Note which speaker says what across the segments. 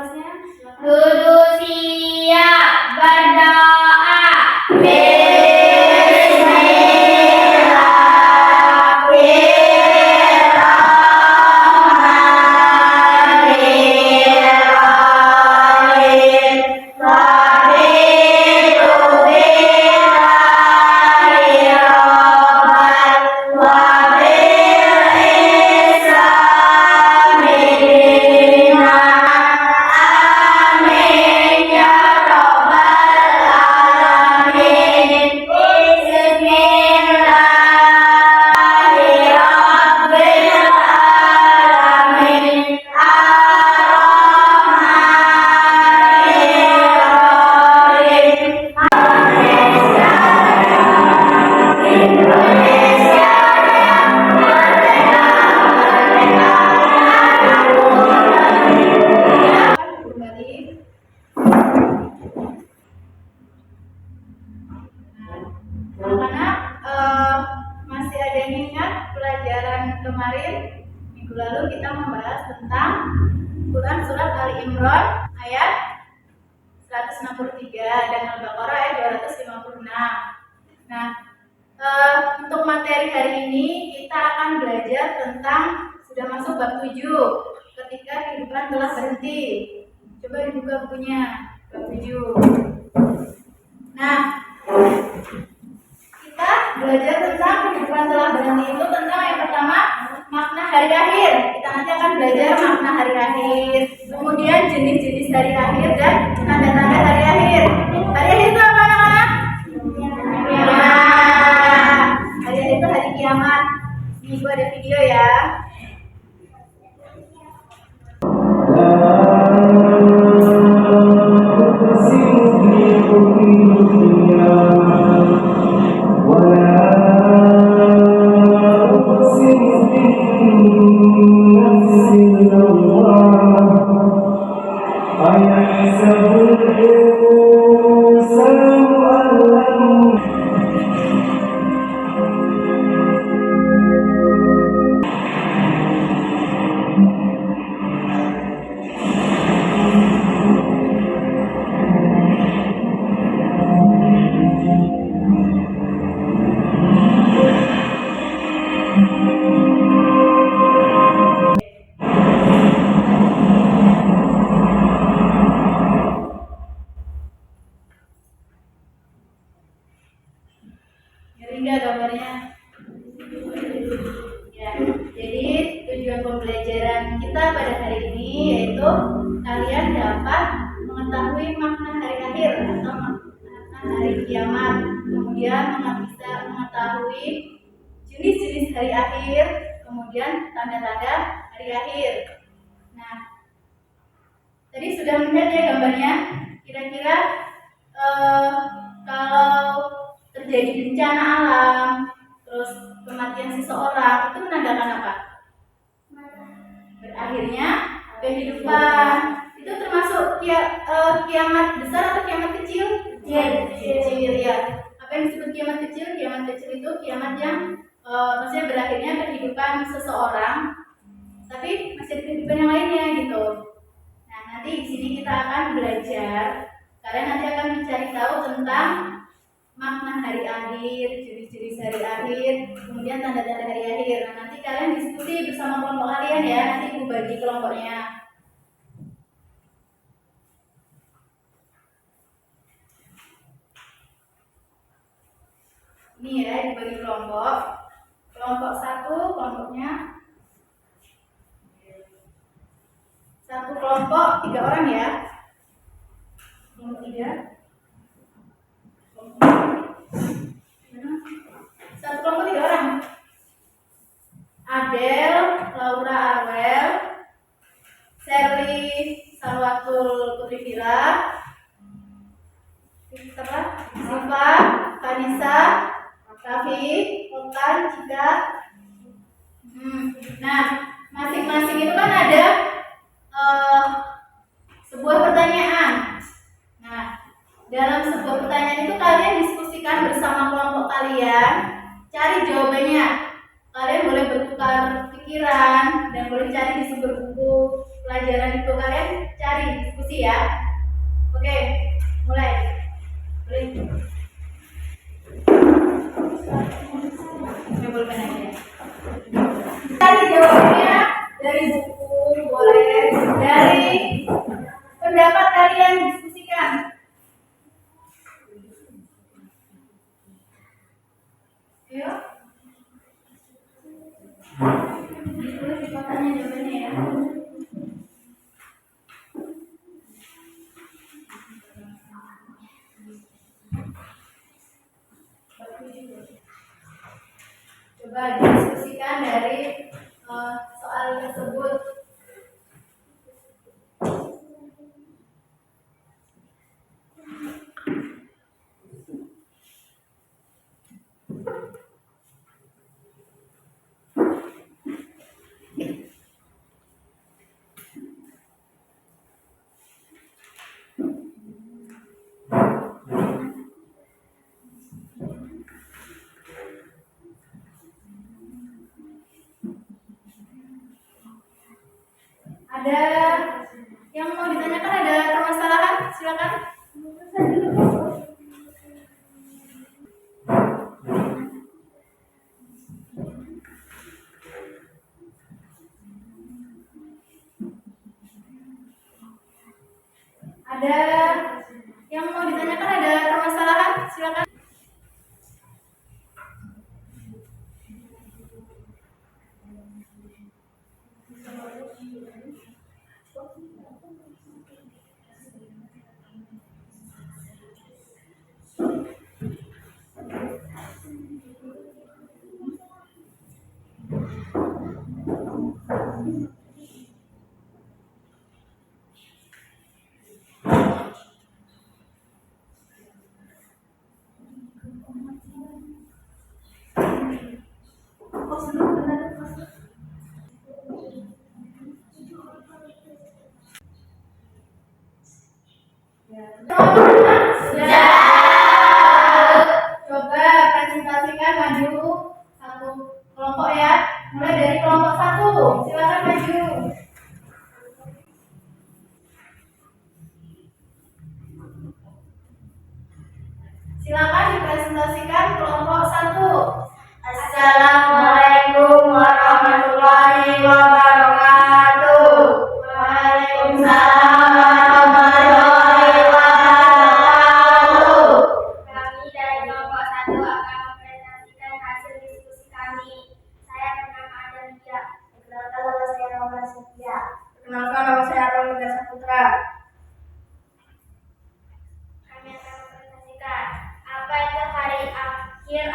Speaker 1: kelasnya.
Speaker 2: Duduk siap berdoa.
Speaker 1: Masih ada yang ingat pelajaran kemarin minggu lalu kita membahas tentang Quran surat Ali Imran ayat 163 dan Al-Baqarah ayat 256. Nah, untuk materi hari ini kita akan belajar tentang sudah masuk bab 7 ketika kehidupan telah berhenti. Coba dibuka bukunya bab 7. Nah, kita belajar tentang kehidupan telah berhenti itu tentang yang pertama makna hari akhir. Kita nanti akan belajar makna hari akhir, kemudian jenis-jenis hari akhir dan tanda-tanda hari akhir. Hari akhir itu apa anak-anak? Kiamat. Hari akhir itu hari kiamat. Ibu ada video ya. Enggak gambarnya. Ya, jadi tujuan pembelajaran kita pada hari ini yaitu kalian dapat mengetahui makna hari akhir atau makna hari kiamat, kemudian bisa mengetahui jenis-jenis hari akhir, kemudian tanda-tanda hari akhir. Nah, tadi sudah melihat ya gambarnya. Kira-kira kalau terjadi bencana alam, terus kematian seseorang, itu menandakan apa? Berakhirnya kehidupan. Itu termasuk kiamat besar atau kiamat kecil? Kecil ya. Apa yang disebut kiamat kecil? Kiamat kecil itu kiamat yang maksudnya berakhirnya kehidupan seseorang, tapi masih ada kehidupan yang lainnya gitu. Nah, nanti di sini kita akan belajar. Kalian nanti akan mencari tahu tentang makna hari akhir, jenis-jenis hari akhir, kemudian tanda-tanda hari akhir. Nah, nanti kalian diskusi bersama kelompok kalian ya. Nanti ibu bagi kelompoknya. Ini ya, dibagi kelompok. Kelompok 1, kelompoknya satu kelompok 3 orang ya. Kelompok 3. Satu kelompok 3 orang. Adel, Laura Arwel, Sherly Salwatul Putri Vila, Siva, Kanisa, Raffi, Okan, Cika. Nah, masing-masing itu kan ada sebuah pertanyaan. Nah, dalam sebuah pertanyaan itu kalian diskusikan bersama kelompok kalian, cari jawabannya. Kalian boleh bertukar pikiran dan boleh cari di sumber buku pelajaran itu, kalian cari diskusi diskusi ya. Oke, mulai. Boleh. Boleh aja. Tadi jawabannya dari buku, boleh dari pendapat kalian diskusikan. Ayo. Ditulis di kotaknya jawabannya ya. Coba diskusikan dari soal tersebut. Ada yang mau ditanyakan, ada permasalahan? Silakan. Ada yang mau ditanyakan, ada permasalahan? Silakan. Sudah. Coba presentasikan maju satu kelompok ya. Mulai dari kelompok 1. Silakan maju. Silakan dipresentasikan kelompok 1.
Speaker 2: Assalamualaikum warahmatullahi wabarakatuh.
Speaker 1: Waalaikumsalam
Speaker 2: warahmatullahi wabarakatuh. Kami dari kelompok 1 akan mempresentasikan hasil diskusi kami. Saya bernama Adelia. Perkenalkan nama saya Laura Cynthia.
Speaker 1: Perkenalkan, nama saya Arwanda Saputra.
Speaker 2: Kami akan mempresentasikan apa itu hari akhir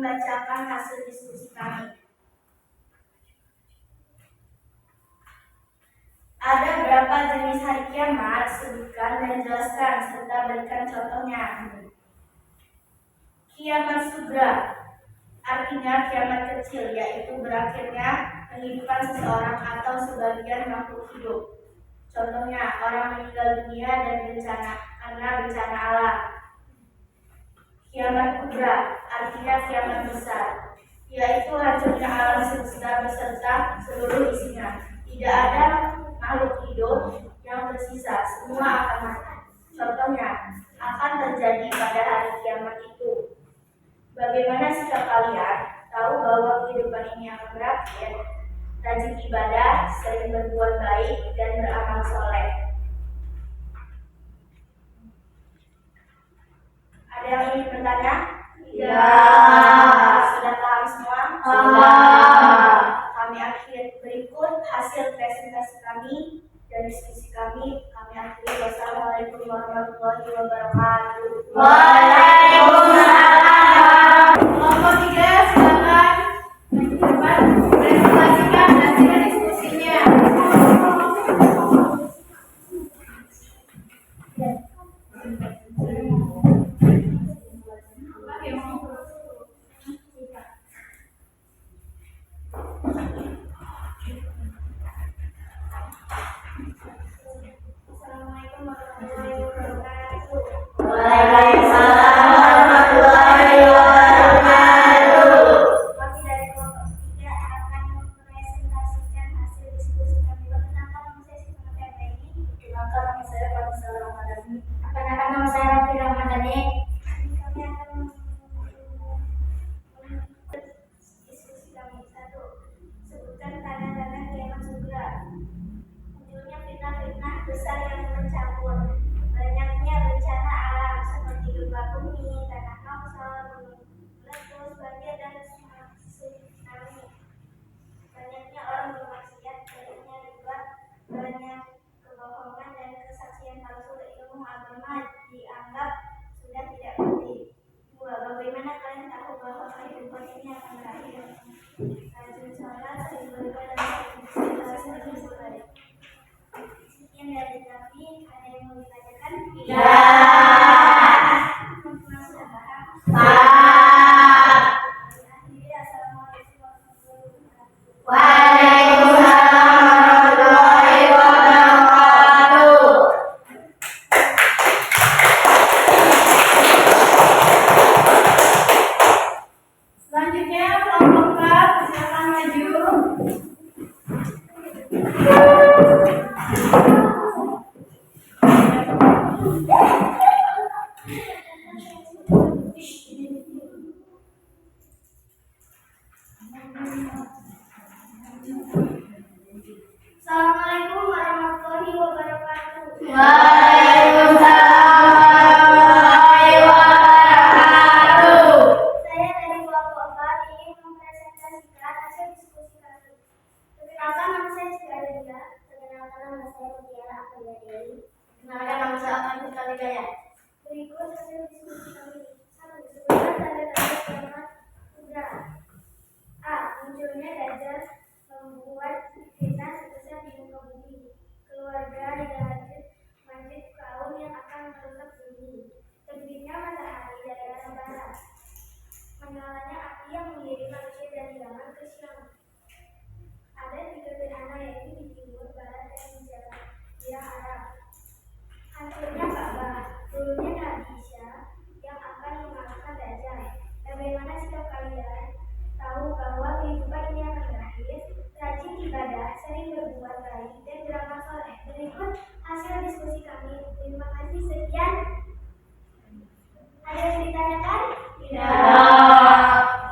Speaker 2: membacakan hasil diskusi kami. Ada berapa jenis hari kiamat? Sebutkan dan jelaskan serta berikan contohnya. Kiamat sugra artinya kiamat kecil, yaitu berakhirnya kehidupan seseorang atau sebagian makhluk hidup. Contohnya orang meninggal dunia dan bencana karena bencana alam. Kiamat kubra artinya kiamat besar, yaitu hancurnya alam semesta beserta seluruh isinya. Tidak ada makhluk hidup yang tersisa, semua akan mati. Contohnya akan terjadi pada hari kiamat itu. Bagaimana sikap kalian? Tahu bahwa kehidupan ini akan berakhir. Rajin ibadah, sering berbuat baik, dan beramal soleh. Ada yang ingin bertanya?
Speaker 1: Ya.
Speaker 2: Sudah paham semua?
Speaker 1: Sudah.
Speaker 2: Kami akhir berikut hasil presentasi kami dan diskusi kami. Kami akhiri. Wassalamualaikum warahmatullahi wabarakatuh.
Speaker 1: Waalaikumsalam. Kelompok 3 silakan mencoba presentasikan hasil diskusinya.
Speaker 2: Assalamualaikum warahmatullahi wabarakatuh.
Speaker 1: Waalaikumsalam warahmatullahi wabarakatuh.
Speaker 2: Kami dari kelompok 3 akan mempresentasikan hasil diskusi kami. Perkenalkan nama saya Siti Ramadhani.
Speaker 1: Perkenalkan nama saya Vanessa Ramadhani.
Speaker 2: Perkenalkan nama saya Raffi Ramadhani. Kami akan diskusi kami. 1. Sebutkan tanda-tanda kiamat sugra. Munculnya fitnah-fitnah besar yang mencampur. Banyaknya bencana alam seperti gempa bumi, tanah longsor, gunung meletus, banjir, dan tsunami. Banyaknya orang bermaksiat, banyaknya riba, banyak kebohongan dan kesaksian palsu. Ilmu agama dianggap sudah tidak penting. 2. Bagaimana kalian tahu bahwa kehidupan ini akan berakhir? Rajin sholat, sering beribadah, dan sering berbuat. Sekian dari kami. Ada yang mau ditanyakan?
Speaker 1: Ya.
Speaker 2: Sudah paham?
Speaker 1: Paham.
Speaker 2: Akhirnya, assalamualaikum warahmatullahi wabarakatuh.
Speaker 1: Waalaikumsalam warahmatullahi wabarakatuh. Selanjutnya kelompok 4 silakan maju.
Speaker 2: Assalamualaikum warahmatullahi wabarakatuh.
Speaker 1: Waalaikumsalam warahmatullahi wabarakatuh.
Speaker 2: Saya dari kelompok 4 ingin mempresentasikan hasil diskusi kami. Perkenalkan nama saya Cika Delia. Perkenalkan nama saya Mutiara Aprilia Dewi.
Speaker 1: Perkenalkan nama saya Akan Wijaya.
Speaker 2: Berikut hasil diskusi kami. 1. Sebutkan tanda-tanda kiamat sugra. A. Munculnya dajjal membuat fitnah sebesar di muka bumi. Keluarga Majid kaum yang akan merusak bumi. Terbitnya matahari dari arah barat. Menyalanya api yang mengirim manusia dari Yaman ke Syam. Ada 3 gerhana yaitu di timur, barat, dan di Jazirah Arab. Hancurnya Ka'bah. Turunnya Nabi Isa yang akan mengalahkan Dajjal. Bagaimana sikap kalian? Tahu bahwa kehidupan ini akan berakhir. Rajin ibadah, sering berbuat baik, dan beramal soleh. Berikut hasil diskusi kami. Terima kasih. Sekian. Ada yang ditanyakan?
Speaker 1: Ya.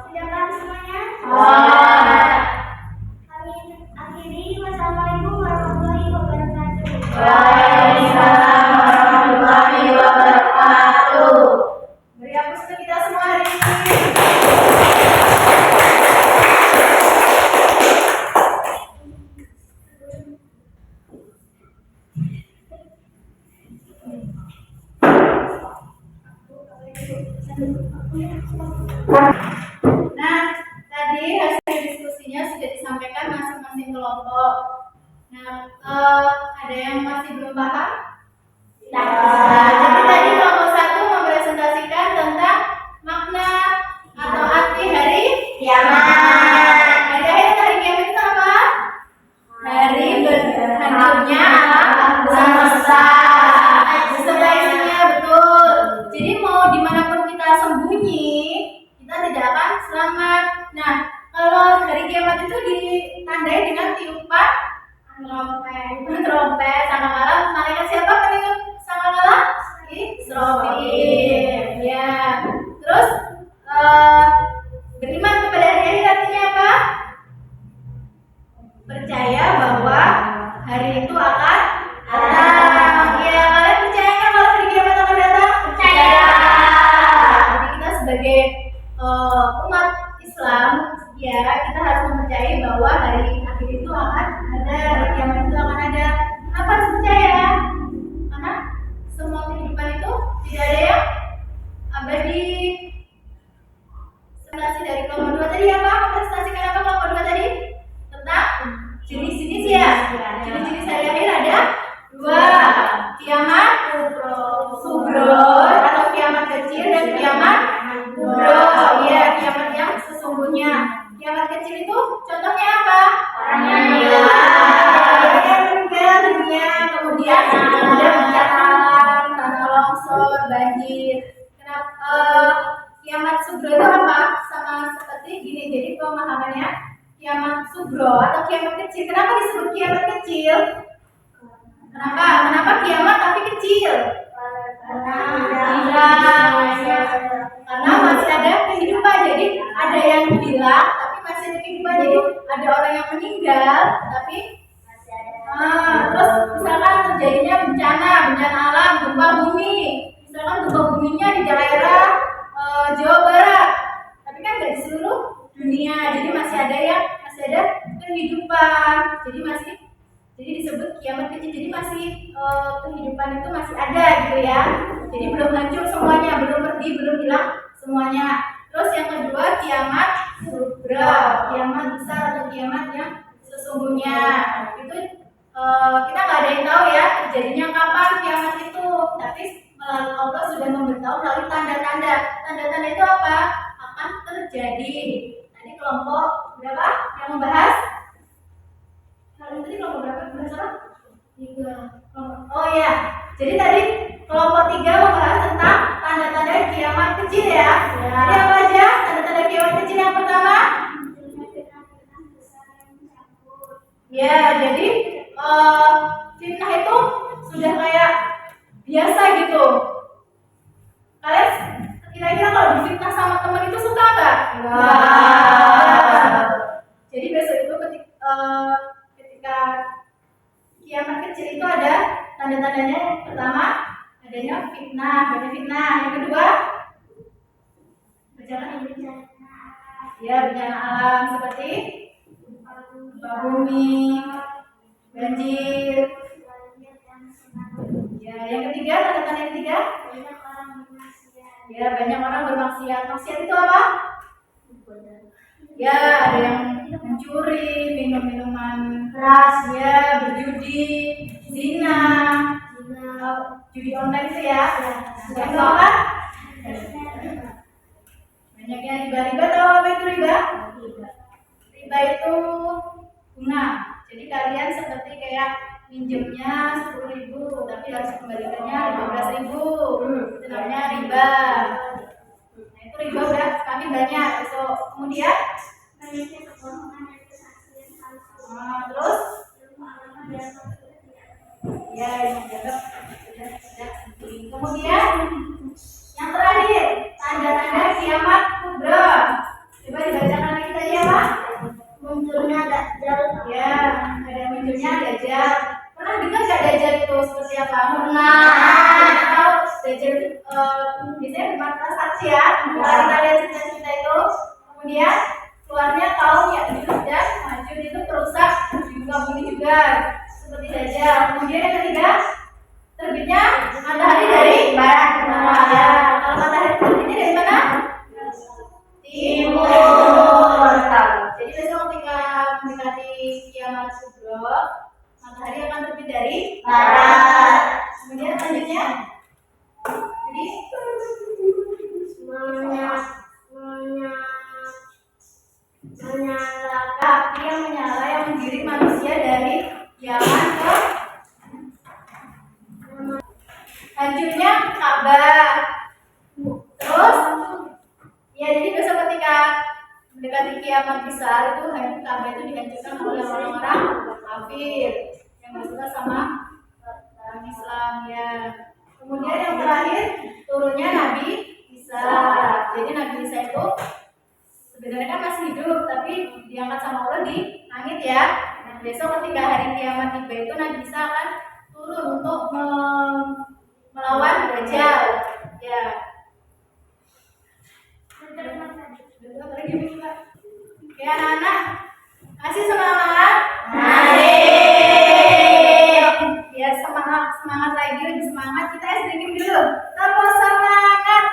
Speaker 2: Sudah paham semuanya?
Speaker 1: Wah.
Speaker 2: Kami akhiri. Wassalamualaikum warahmatullahi wabarakatuh.
Speaker 1: Waalaikumsalam warahmatullahi wabarakatuh. Beri aplaus untuk kita semua hari ini. Ada yang masih belum paham? Nah, jadi tadi kelompok 1 mempresentasikan tentang makna atau arti hari kiamat. Hari akhir hari kiamat itu apa? Hari berhancurnya alam semesta. Beserta isinya, betul. Jadi mau dimanapun kita sembunyi, kita tidak akan selamat. Nah, kalau hari kiamat itu ditandai dengan tiupan trompet sangkakala. Malaikat siapa peniup sangkakala? Israfil. Ya. Terus beriman kepada hari akhir artinya apa? Percaya bahwa hari itu akan datang. Ya, kalian percaya kan kalau hari kiamat akan datang? Percaya. Jadi kita sebagai umat Islam, ya kita harus mempercayai bahwa hari akhir itu akan ada, hari kiamat itu akan ada. Kenapa harus percaya? Karena semua kehidupan itu tidak ada yang abadi. Presentasi dari kelompok 2 tadi apa? Presentasikan apa kelompok 2 tadi? Tentang jenis-jenis ya. Jenis-jenis hari akhir ada 2. Kiamat sugro atau kiamat kecil dan kiamat kubro. Ya, kiamat yang sesungguhnya. Kiamat kecil itu contohnya apa? Orang yang meninggal dunia, kemudian ada bencana alam, tanah longsor, banjir. Kenapa kiamat sugro itu apa? Sama seperti gini. Jadi pemahamannya kiamat sugro atau kiamat kecil. Kenapa disebut kiamat kecil? Kenapa kiamat tapi kecil? Karena masih ada kehidupan. Jadi ada yang hilang tapi masih ada kehidupan. Jadi ada orang yang meninggal tapi masih ada. Terus misalkan terjadinya bencana alam, gempa bumi. Misalkan gempa buminya di daerah Jawa Barat, tapi kan nggak di seluruh dunia. Jadi masih ada kehidupan. Jadi disebut kiamat kecil. Jadi masih kehidupan itu masih ada gitu ya. Jadi belum hancur semuanya, belum pergi, belum hilang semuanya. Terus yang kedua kiamat kubra, kiamat besar atau kiamat yang sesungguhnya. Itu kita nggak ada yang tahu ya terjadinya kapan kiamat itu. Tapi Allah sudah memberitahu melalui tanda-tanda. Tanda-tanda itu apa? Akan terjadi. Tadi kelompok berapa yang membahas? Tadi kelompok berapa? Berapa? 3. Oh ya. Jadi tadi kelompok 3 membahas tentang tanda-tanda kiamat kecil ya. Jadi apa aja tanda-tanda kiamat kecil yang pertama? Ya, jadi fitnah itu sudah kayak biasa gitu. Kalian kira-kira kalau difitnah sama teman itu suka nggak? Jadi besok itu ketika kiamat kecil itu ada tanda-tandanya. Pertama adanya fitnah. Yang kedua bencana alam seperti gempa bumi, banjir. Ya, yang ketiga, tanda-tanda yang ketiga, banyak orang bermaksiat. Maksiat itu apa? Ya, ada yang mencuri, minum minuman keras, ya, berjudi, zina, judi online itu ya. Yang keempat, banyaknya riba. Tahu apa itu riba? Riba itu bunga. Jadi kalian seperti kayak minjemnya 10.000 tapi harus kembalikannya 15.000. Itu namanya riba. Nah, itu riba udah kami banyak. Kemudian terus ya yang dianggap sudah. Kemudian yang terakhir tanda-tanda kiamat kubra. Coba dibacakan lagi tadi apa? Munculnya dajjal. Ya, ada munculnya dajjal. Pernah dengar nggak dajjal itu seperti apa? Pernah. Tahu dajjal biasanya bermata saksi ya. Kita lihat cerita-cerita itu. Kemudian keluarnya kaum Ya'juj dan Ma'juj itu perusak di muka bumi juga seperti dajjal. Kemudian yang ketiga terbitnya matahari dari barat. Ya, kalau matahari terbitnya dari mana? Timur. Jadi besok ketika mendekati kiamat kubro, matahari
Speaker 2: Menyalakan.
Speaker 1: Api yang menyala yang menggiring manusia dari zaman ke hancurnya Ka'bah. Terus ya, jadi besok ketika mendekati kiamat besar itu Ka'bah itu dihancurkan oleh orang-orang kafir yang nggak suka sama orang Islam ya. Kemudian yang terakhir turunnya Nabi Isa. Jadi Nabi Isa itu sebenarnya kan masih hidup tapi diangkat sama Allah di langit ya. Nah, besok ketika hari kiamat tiba itu Nabi Isa akan turun untuk melawan Dajjal ya. Oke anak-anak, kasih semangat.
Speaker 2: Mari.
Speaker 1: Biar semangat lagi, lebih semangat kita SDGim dulu. Tambah semangat.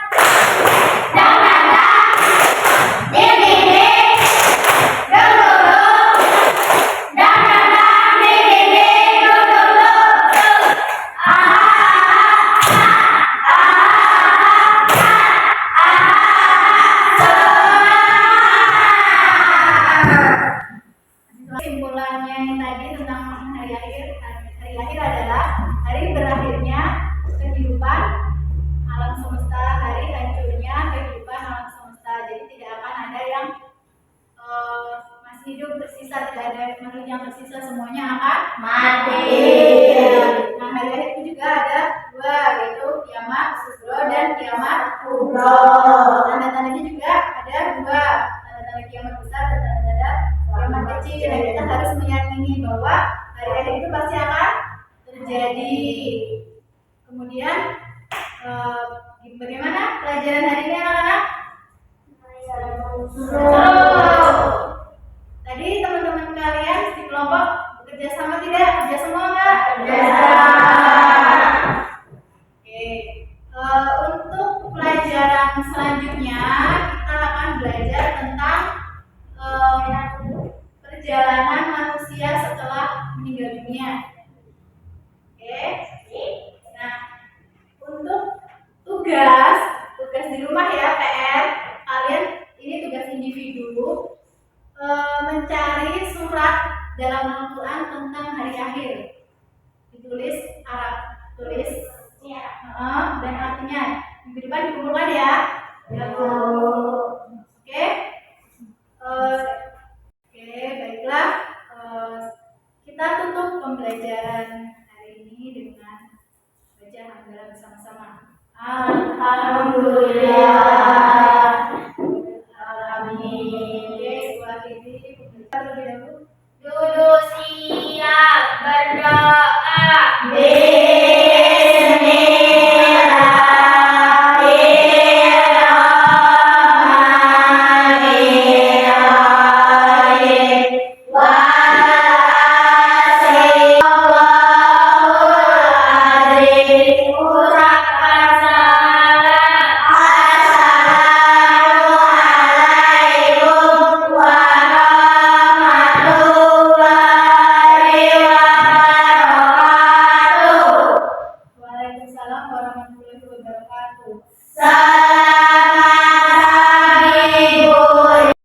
Speaker 1: Kesimpulannya yang tadi tentang hari akhir adalah hari berakhirnya kehidupan alam semesta, hari hancurnya kehidupan alam semesta. Jadi tidak akan ada yang masih hidup tersisa, tidak ada makhluk yang tersisa, semuanya akan
Speaker 2: Mati.
Speaker 1: Nah, hari akhir itu juga ada dua, yaitu kiamat sugro dan kiamat
Speaker 2: Kubro.
Speaker 1: Tanda-tandanya juga ada dua, tanda-tanda kiamat besar dan tanda-tanda kiamat kecil. Dan kita harus meyakini bahwa hari akhir itu pasti akan terjadi. Kemudian bagaimana pelajaran hari ini anak-anak? Tadi teman-teman kalian di kelompok bekerja sama tidak? Kerja semua enggak? Oke. Untuk pelajaran selanjutnya kita akan belajar tentang perjalanan manusia setelah meninggal dunia. Oke. Nah, untuk tugas di rumah ya, PR kalian ini tugas individu, mencari surat dalam Al-Quran tentang hari akhir, ditulis Arab, tulis dan artinya. Minggu depan dikumpulkan ya. Oke. Oke, baiklah. Kita tutup pembelajaran hari ini dengan baca hamdalah bersama-sama. Alhamdulillah. Alamin. Oke, buat ini terlebih dahulu.
Speaker 2: Duduk siap berdoa.
Speaker 1: Waalaikumsalam warahmatullahi wabarakatuh.
Speaker 2: Salam.